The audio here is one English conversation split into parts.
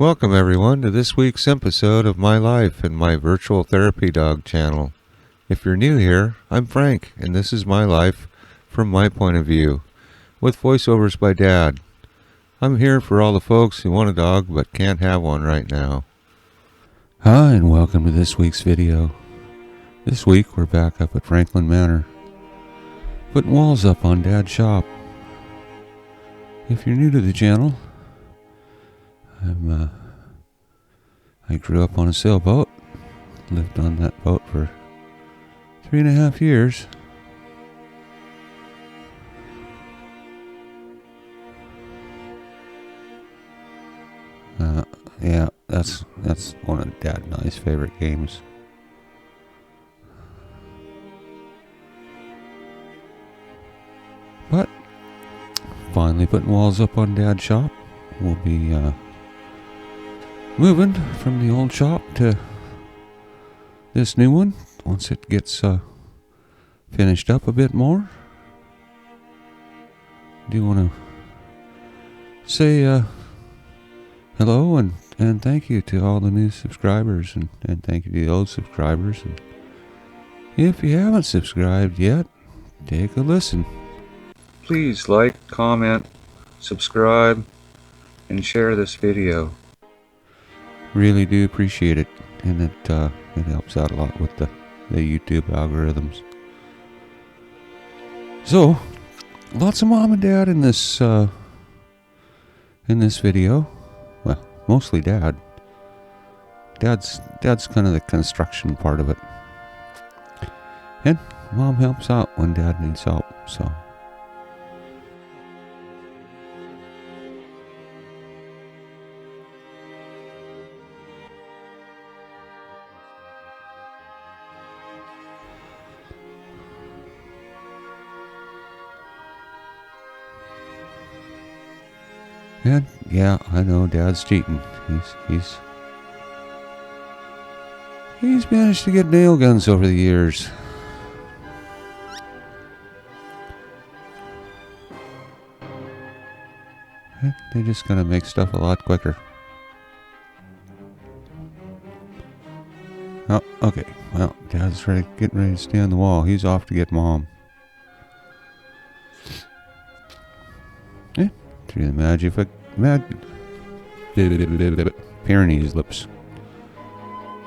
Welcome everyone to this week's episode of My Life and my virtual therapy dog channel. If you're new here, I'm Frank, and this is my life from my point of view, with voiceovers by Dad. I'm here for all the folks who want a dog but can't have one right now. Hi, and welcome to this week's video. This week we're back up at Franklin Manor, putting walls up on Dad's shop. If you're new to the channel, I grew up on a sailboat, lived on that boat for 3.5 years. Yeah, that's one of Dad and I's favorite games. But finally putting walls up on Dad's shop. We'll be moving from the old shop to this new one once it gets finished up a bit more. Do you want to say hello and thank you to all the new subscribers and thank you to the old subscribers. And if you haven't subscribed yet, take a listen. Please like, comment, subscribe, and share this video. Really do appreciate it, and it helps out a lot with the YouTube algorithms. So, lots of Mom and Dad in this video. Well, mostly Dad. Dad's kind of the construction part of it, and Mom helps out when Dad needs help. So. And yeah, I know Dad's cheating. He's managed to get nail guns over the years. They're just gonna make stuff a lot quicker. Oh, okay. Well, Dad's getting ready to stay on the wall. He's off to get Mom. Through the magic Pyrenees lips.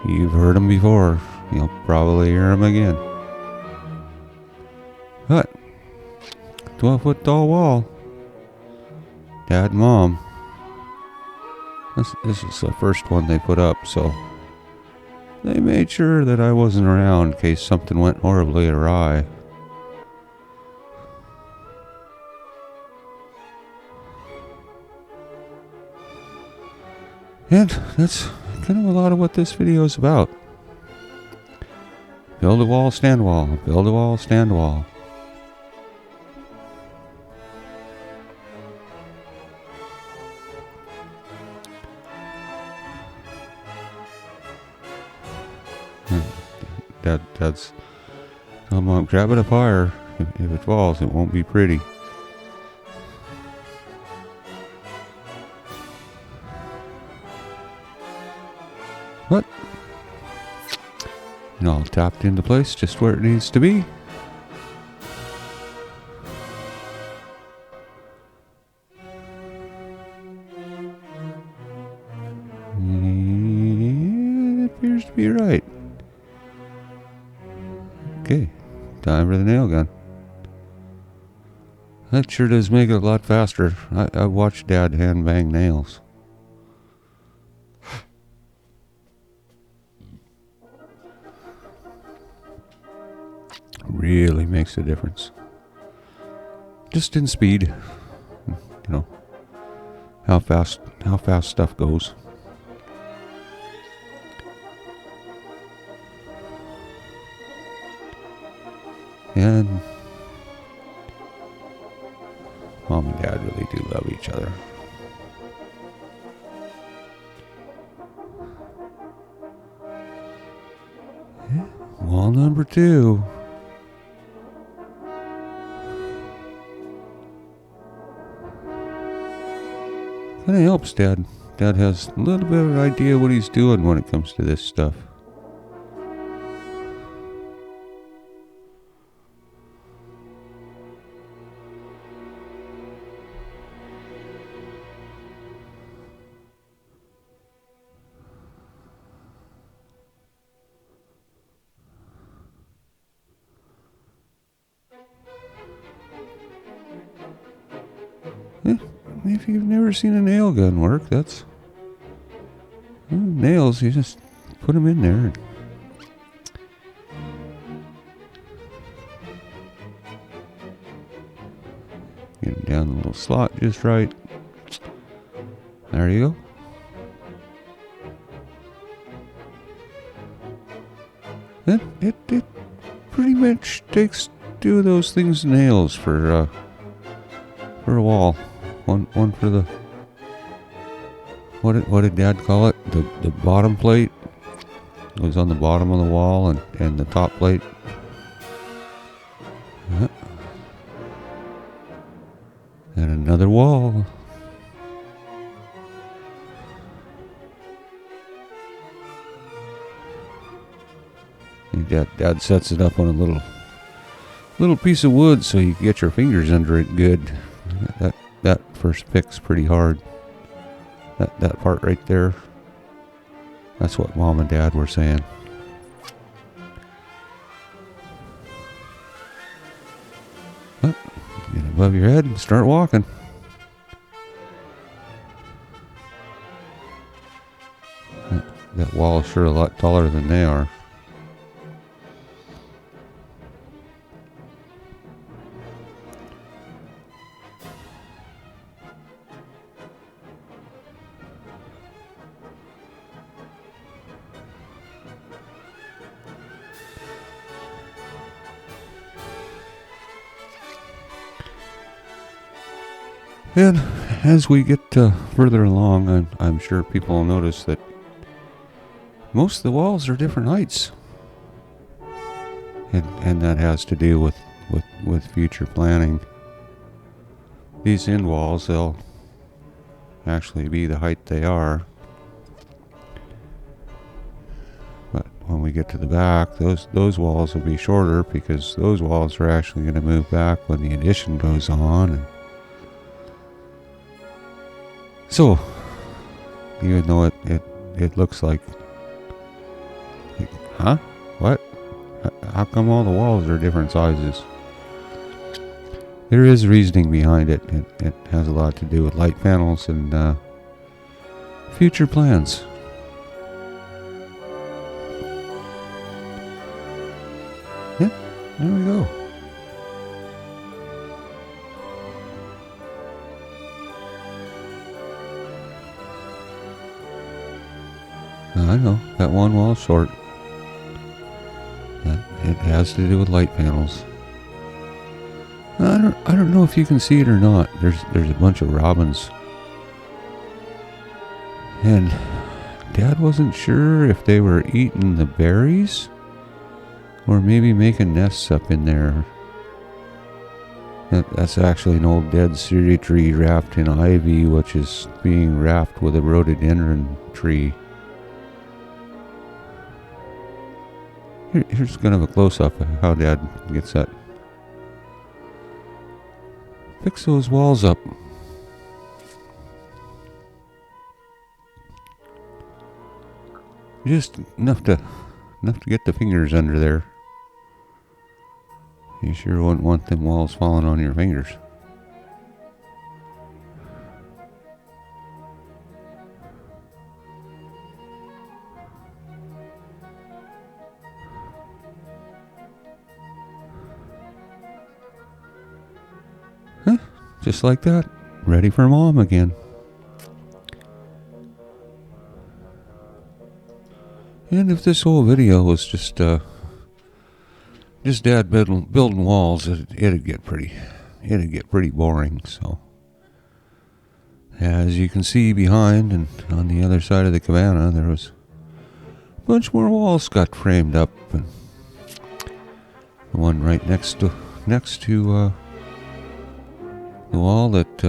You've heard them before. You'll probably hear them again. But 12-foot tall wall. Dad and Mom. This is the first one they put up, so they made sure that I wasn't around in case something went horribly awry. And that's kind of a lot of what this video is about. Build a wall, stand wall. Build a wall, stand wall. Dad's telling Mom, grab it up higher. If it falls, it won't be pretty. But, all tapped into place just where it needs to be. It appears to be right. Okay, time for the nail gun. That sure does make it a lot faster. I watched Dad hand bang nails. Really makes a difference. Just in speed, how fast stuff goes. And Mom and Dad really do love each other. Wall number 2. Kind of helps Dad Dad has a little bit of an idea what he's doing when it comes to this stuff. If you've never seen a nail gun work, that's... nails, you just put them in there. And get them down the little slot just right. There you go. It pretty much takes two of those things nails for a wall. One for the... What did Dad call it? The bottom plate goes on the bottom of the wall, and the top plate. And another wall. And Dad sets it up on a little piece of wood so you can get your fingers under it good. That first pick's pretty hard. That part right there. That's what Mom and Dad were saying. But get above your head and start walking. That wall is sure a lot taller than they are. And as we get further along, I'm sure people will notice that most of the walls are different heights. And that has to do with future planning. These end walls, they'll actually be the height they are. But when we get to the back, those walls will be shorter because those walls are actually going to move back when the addition goes on. So, even though it looks like, huh? What? How come all the walls are different sizes? There is reasoning behind it. It has a lot to do with light panels and future plans. Yeah, there we go. I know, that one wall's short. It has to do with light panels. I don't know if you can see it or not. There's a bunch of robins. And Dad wasn't sure if they were eating the berries or maybe making nests up in there. That's actually an old dead cedar tree wrapped in ivy, which is being wrapped with a rhododendron tree. Here's kind of a close-up of how Dad gets that. Fix those walls up. Just enough to get the fingers under there. You sure wouldn't want them walls falling on your fingers. Just like that, ready for Mom again. And if this whole video was just Dad building walls, it'd get pretty boring. So, as you can see behind and on the other side of the cabana, there was a bunch more walls got framed up, and the one right next to the wall that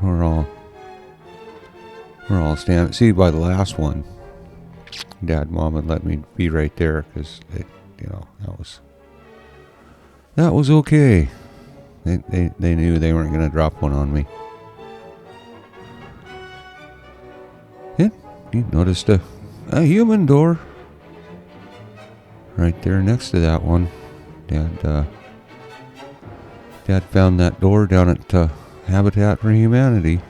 we're all we're all standing. See, by the last one, Dad and Mom would let me be right there because that was okay. They knew they weren't going to drop one on me. Yeah, you noticed a human door right there next to that one. Dad found that door down at Habitat for Humanity.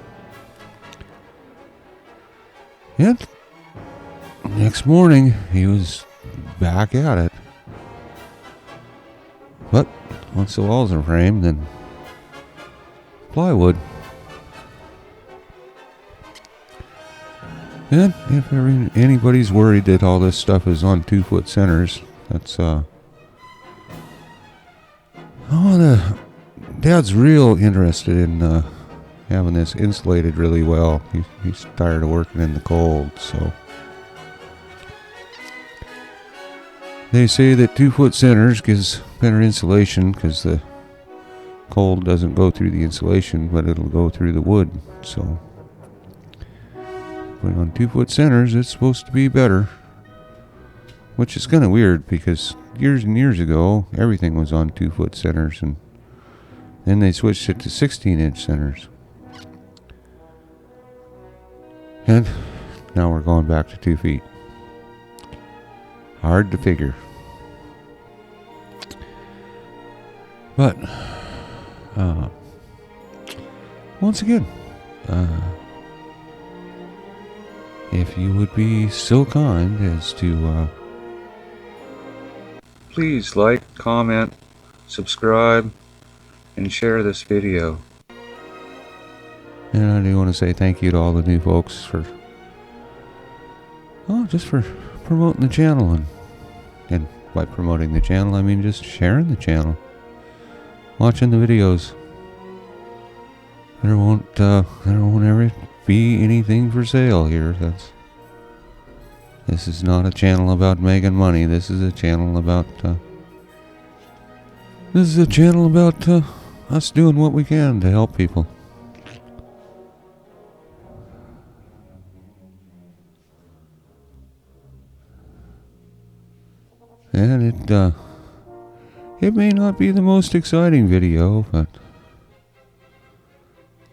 And next morning, he was back at it. But once the walls are framed, then plywood. And if anybody's worried that all this stuff is on 2-foot centers, that's Dad's real interested in having this insulated really well. He's tired of working in the cold, so they say that 2-foot centers gives better insulation because the cold doesn't go through the insulation, but it'll go through the wood. So putting on 2-foot centers, it's supposed to be better, which is kind of weird because years and years ago everything was on 2-foot centers, and then they switched it to 16-inch centers. And now we're going back to 2 feet. Hard to figure. But, once again, if you would be so kind as to, please like, comment, subscribe, and share this video. And I do want to say thank you to all the new folks for promoting the channel, and by promoting the channel I mean just sharing the channel, watching the videos. There won't ever be anything for sale here. This is not a channel about making money. This is a channel about us doing what we can to help people. And it may not be the most exciting video, but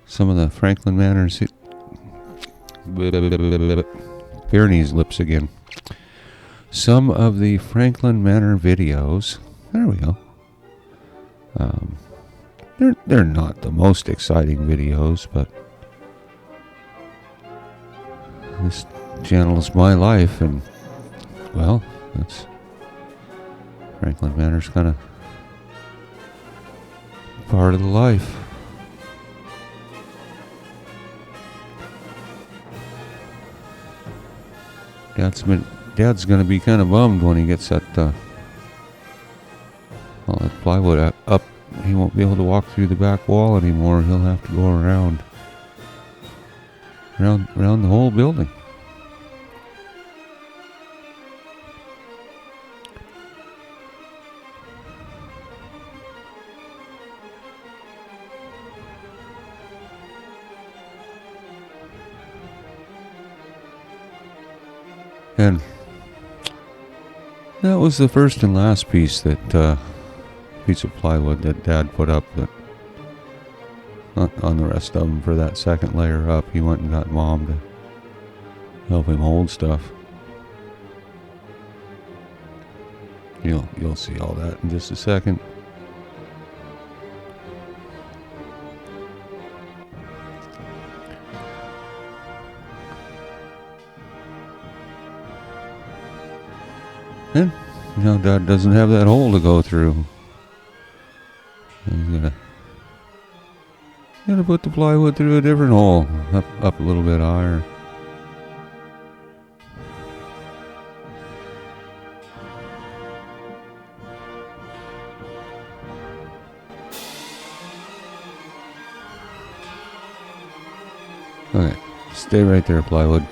some of the Franklin Manor Pyrenees lips again. Some of the Franklin Manor videos, there we go. They're not the most exciting videos, but this channel is my life, and well, that's Franklin Manor's kind of part of the life. Dad's gonna be kind of bummed when he gets that plywood up. He won't be able to walk through the back wall anymore. He'll have to go around the whole building. And that was the first and last piece of plywood that Dad put up. That on the rest of them, for that second layer up, he went and got Mom to help him hold stuff. You'll see all that in just a second. And now Dad doesn't have that hole to go through. He's gotta put the plywood through a different hole, up a little bit higher. Okay, stay right there, plywood.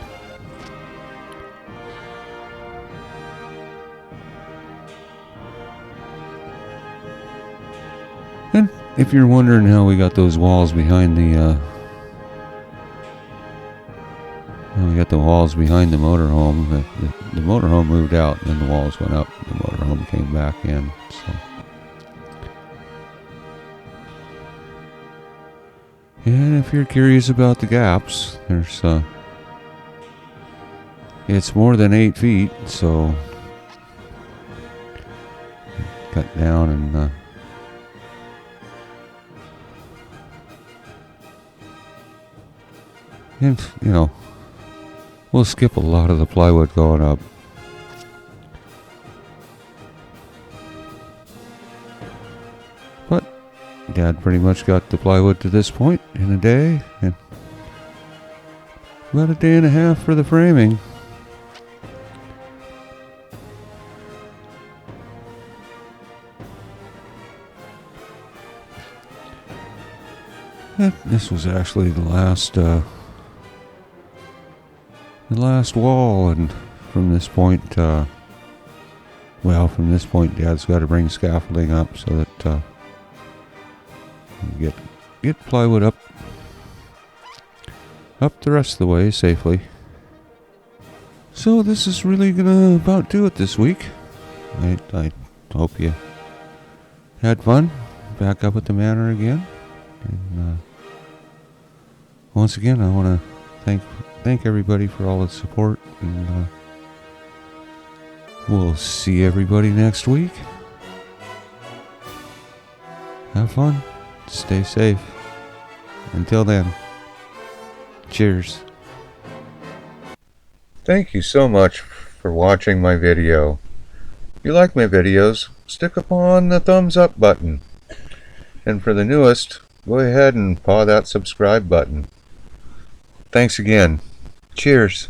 And if you're wondering how we got those walls behind the got the walls behind the motorhome. The motorhome moved out, and then the walls went up. The motorhome came back in. So, and if you're curious about the gaps, there's it's more than 8 feet, so cut down and you know, we'll skip a lot of the plywood going up. But Dad pretty much got the plywood to this point in a day, and about a day and a half for the framing. This was actually the last wall, and from this point, from this point, Dad's got to bring scaffolding up so that you get plywood up the rest of the way safely. So this is really gonna about do it this week. I hope you had fun. Back up at the manor again, and once again, I want to thank everybody for all the support, and we'll see everybody next week. Have fun. Stay safe. Until then, cheers. Thank you so much for watching my video. If you like my videos, stick upon the thumbs up button. And for the newest, go ahead and paw that subscribe button. Thanks again. Cheers.